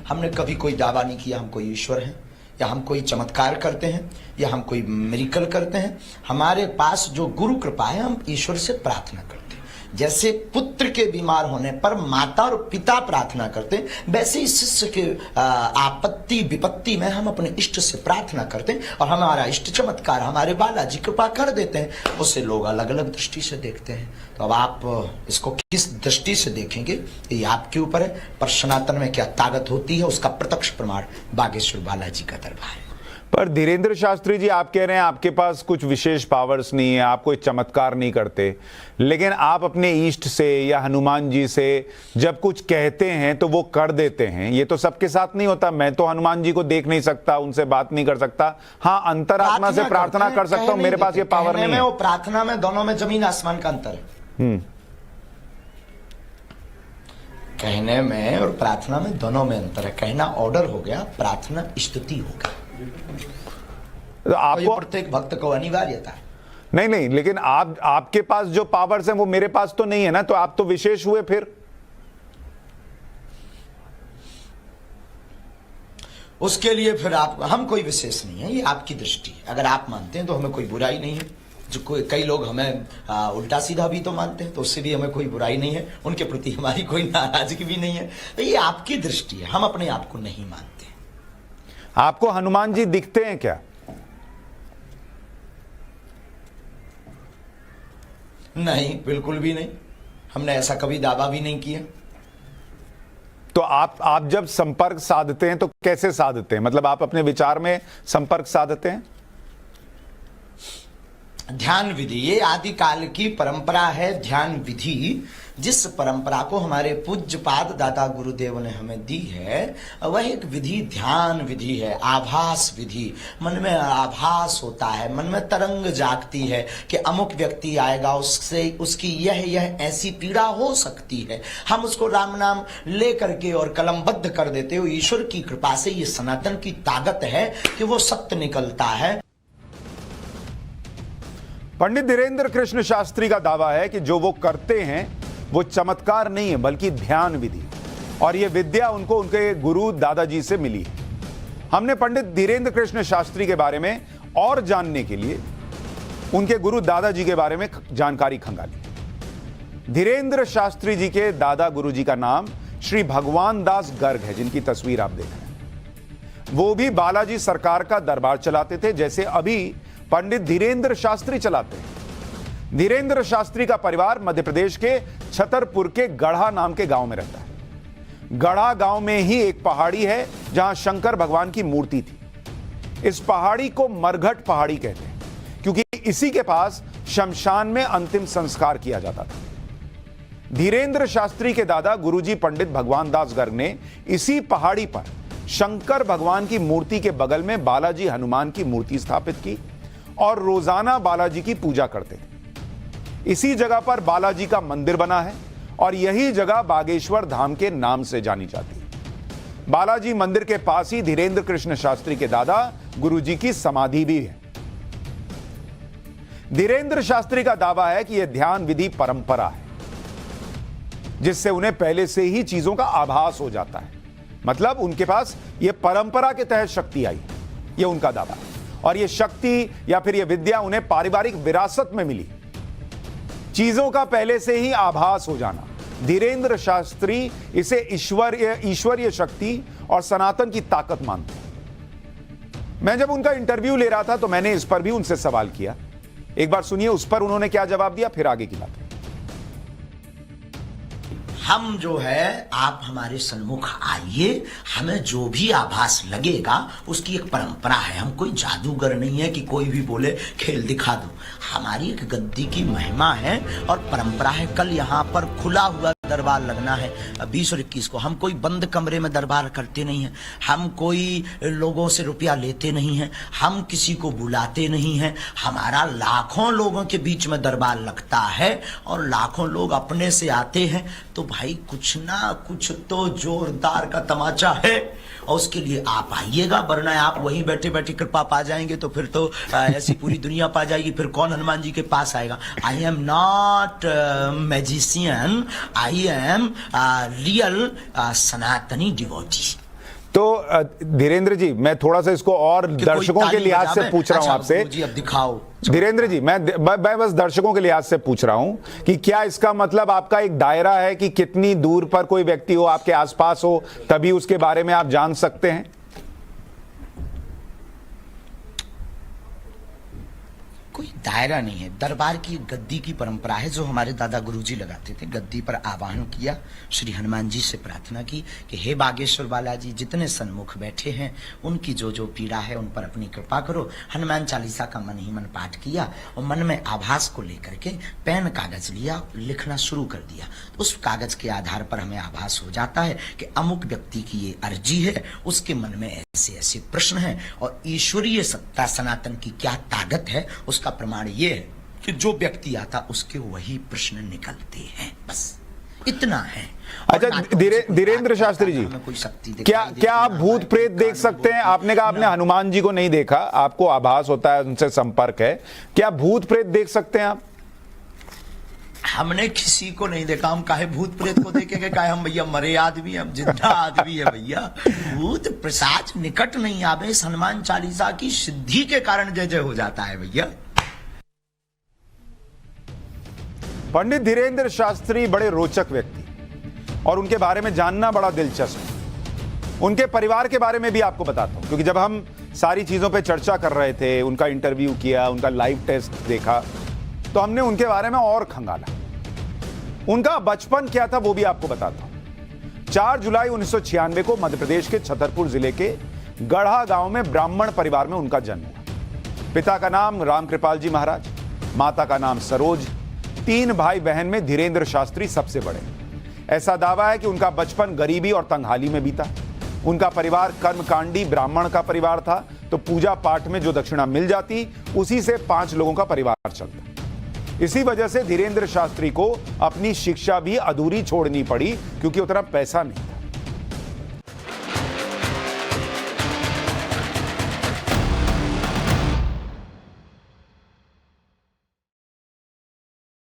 हमने कभी कोई दावा नहीं किया हम कोई ईश्वर हैं या हम कोई चमत्कार करते हैं या हम कोई मिरेकल करते हैं। हमारे पास जो गुरु कृपा है हम ईश्वर से प्रार्थना करते हैं। जैसे पुत्र के बीमार होने पर माता और पिता प्रार्थना करते हैं, वैसे ही शिष्य के आपत्ति विपत्ति में हम अपने इष्ट से प्रार्थना करते हैं और हमारा इष्ट चमत्कार हमारे बालाजी कृपा कर देते हैं। उससे लोग अलग अलग दृष्टि से देखते हैं। तो अब आप इसको किस दृष्टि से देखेंगे ये आपके ऊपर है। पर सनातन में क्या ताकत होती है उसका प्रत्यक्ष प्रमाण बागेश्वर बालाजी का दरबार है। पर धीरेन्द्र शास्त्री जी, आप कह रहे हैं आपके पास कुछ विशेष पावर्स नहीं है, आप कोई चमत्कार नहीं करते, लेकिन आप अपने ईष्ट से या हनुमान जी से जब कुछ कहते हैं तो वो कर देते हैं। ये तो सबके साथ नहीं होता। मैं तो हनुमान जी को देख नहीं सकता, उनसे बात नहीं कर सकता। हाँ, अंतरात्मा से प्रार्थना कर सकता हूं, मेरे पास ये पावर नहीं है। वो प्रार्थना में दोनों में जमीन आसमान का अंतर है। कहने में और प्रार्थना में दोनों में अंतर है। कहना ऑर्डर हो गया, प्रार्थना स्तुति हो गया। तो आपको प्रत्येक भक्त को अनिवार्यता है। नहीं, लेकिन आपके पास जो पावर्स हैं वो मेरे पास तो नहीं है ना, तो आप तो विशेष हुए फिर। उसके लिए फिर आप, हम कोई विशेष नहीं है, ये आपकी दृष्टि है। अगर आप मानते हैं तो हमें कोई बुराई नहीं है। जो कई लोग हमें उल्टा सीधा भी तो मानते हैं, तो उससे भी हमें कोई बुराई नहीं है। उनके प्रति हमारी कोई नाराजगी भी नहीं है। तो ये आपकी दृष्टि है, हम अपने आप को नहीं मानते। आपको हनुमान जी दिखते हैं क्या? नहीं, बिल्कुल भी नहीं। हमने ऐसा कभी दावा भी नहीं किया। तो आप जब संपर्क साधते हैं तो कैसे साधते हैं? मतलब आप अपने विचार में संपर्क साधते हैं? ध्यान विधि, ये आदिकाल की परंपरा है। ध्यान विधि, जिस परंपरा को हमारे पूज्यपाद दादा गुरुदेव ने हमें दी है, वह एक विधि ध्यान विधि है। आभास विधि, मन में आभास होता है, मन में तरंग जागती है कि अमुक व्यक्ति आएगा, उससे उसकी यह ऐसी पीड़ा हो सकती है। हम उसको राम नाम ले करके और कलमबद्ध कर देते हो। ईश्वर की कृपा से ये सनातन की ताकत है कि वो सत्य निकलता है। पंडित धीरेन्द्र कृष्ण शास्त्री का दावा है कि जो वो करते हैं वो चमत्कार नहीं है बल्कि ध्यान विधि, और ये विद्या उनको उनके गुरु दादाजी से मिली है। हमने पंडित धीरेन्द्र कृष्ण शास्त्री के बारे में और जानने के लिए उनके गुरु दादाजी के बारे में जानकारी खंगाली। धीरेन्द्र शास्त्री जी के दादा गुरु जी का नाम श्री भगवान दास गर्ग है, जिनकी तस्वीर आप देख रहे हैं। वो भी बालाजी सरकार का दरबार चलाते थे, जैसे अभी पंडित धीरेन्द्र शास्त्री चलाते हैं। धीरेन्द्र शास्त्री का परिवार मध्य प्रदेश के छतरपुर के गढ़ा नाम के गांव में रहता है। गढ़ा गांव में ही एक पहाड़ी है जहां शंकर भगवान की मूर्ति थी। इस पहाड़ी को मरघट पहाड़ी कहते हैं, क्योंकि इसी के पास शमशान में अंतिम संस्कार किया जाता था। धीरेन्द्र शास्त्री के दादा गुरुजी पंडित भगवान दास गर्ग ने इसी पहाड़ी पर शंकर भगवान की मूर्ति के बगल में बालाजी हनुमान की मूर्ति स्थापित की और रोजाना बालाजी की पूजा करते थे। इसी जगह पर बालाजी का मंदिर बना है और यही जगह बागेश्वर धाम के नाम से जानी जाती है। बालाजी मंदिर के पास ही धीरेन्द्र कृष्ण शास्त्री के दादा गुरुजी की समाधि भी है। धीरेन्द्र शास्त्री का दावा है कि यह ध्यान विधि परंपरा है, जिससे उन्हें पहले से ही चीजों का आभास हो जाता है। मतलब उनके पास यह परंपरा के तहत शक्ति आई, यह उनका दावा है। और यह शक्ति या फिर यह विद्या उन्हें पारिवारिक विरासत में मिली। चीजों का पहले से ही आभास हो जाना, धीरेन्द्र शास्त्री इसे ईश्वरीय शक्ति और सनातन की ताकत मानते हैं। मैं जब उनका इंटरव्यू ले रहा था तो मैंने इस पर भी उनसे सवाल किया। एक बार सुनिए उस पर उन्होंने क्या जवाब दिया, फिर आगे की बात। हम जो है, आप हमारे सन्मुख आइए, हमें जो भी आभास लगेगा उसकी एक परंपरा है। हम कोई जादूगर नहीं है कि कोई भी बोले खेल दिखा दो। हमारी एक गद्दी की महिमा है और परंपरा है। कल यहाँ पर खुला हुआ दरबार लगना है 20 और 21 को। हम कोई बंद कमरे में दरबार करते नहीं हैं। हम कोई लोगों से रुपया लेते नहीं हैं। हम किसी को बुलाते नहीं हैं। हमारा लाखों लोगों के बीच में दरबार लगता है और लाखों लोग अपने से आते हैं। तो भाई कुछ ना कुछ तो जोरदार का तमाचा है और उसके लिए आप आइएगा, वरना आप वहीं बैठे बैठे कृपा पा जाएंगे तो फिर तो ऐसी पूरी दुनिया पा जाएगी। फिर कौन हनुमान जी के पास आएगा? I am not magician, I am real सनातनी डिवोटी। तो धीरेन्द्र जी, मैं थोड़ा सा इसको और दर्शकों के लिहाज से पूछ रहा हूं आपसे। जी अब दिखाओ धीरेन्द्र जी, मैं बस दर्शकों के लिहाज से पूछ रहा हूं कि क्या इसका मतलब आपका एक दायरा है कि कितनी दूर पर कोई व्यक्ति हो, आपके आसपास हो, तभी उसके बारे में आप जान सकते हैं? कोई दायरा नहीं है। दरबार की गद्दी की परंपरा है जो हमारे दादा गुरुजी लगाते थे। गद्दी पर आवाहन किया, श्री हनुमान जी से प्रार्थना की कि हे बागेश्वर बालाजी, जितने सन्मुख बैठे हैं उनकी जो जो पीड़ा है उन पर अपनी कृपा करो। हनुमान चालीसा का मन ही मन पाठ किया और मन में आभास को लेकर के पेन कागज लिया, लिखना शुरू कर दिया। उस कागज के आधार पर हमें आभास हो जाता है कि अमुक व्यक्ति की ये अर्जी है, उसके मन में ऐसे ऐसे प्रश्न हैं और ईश्वरीय सत्ता सनातन की क्या ताकत है उसका प्रमाण ये है कि जो व्यक्ति आता उसके वही प्रश्न निकलते हैं। बस इतना है। अच्छा धीरेन्द्र शास्त्री जी, कोई शक्ति क्या आप भूत प्रेत देख सकते हैं? आपने कहा आपने हनुमान जी को नहीं देखा, आपको आभास होता है, उनसे संपर्क है। क्या भूत प्रेत देख सकते हैं आप? हमने किसी को नहीं देखा। हम काहे भूत प्रेत को देखेंगे? काहे हम भैया मरे आदमी, हम जिंदा आदमी है भैया। भूत प्रसाद निकट नहीं आवे। इस हनुमान चालीसा की सिद्धि के कारण जय जय हो जाता है भैया। पंडित धीरेन्द्र शास्त्री बड़े रोचक व्यक्ति और उनके बारे में जानना बड़ा दिलचस्प है। उनके परिवार के बारे में भी आपको बताता हूं, क्योंकि जब हम सारी चीजों पे चर्चा कर रहे थे, उनका इंटरव्यू किया, उनका लाइव टेस्ट देखा, तो हमने उनके बारे में और खंगाला। उनका बचपन क्या था वो भी आपको बताता हूं। 4 जुलाई 1996 को मध्य प्रदेश के छतरपुर जिले के गढ़ा गांव में ब्राह्मण परिवार में उनका जन्म हुआ। पिता का नाम रामकृपाल जी महाराज, माता का नाम सरोज। 3 भाई बहन में धीरेन्द्र शास्त्री सबसे बड़े। ऐसा दावा है कि उनका बचपन गरीबी और तंगहाली में बीता। उनका परिवार कर्मकांडी ब्राह्मण का परिवार था, तो पूजा पाठ में जो दक्षिणा मिल जाती उसी से 5 लोगों का परिवार चलता। इसी वजह से धीरेन्द्र शास्त्री को अपनी शिक्षा भी अधूरी छोड़नी पड़ी, क्योंकि उतना पैसा नहीं।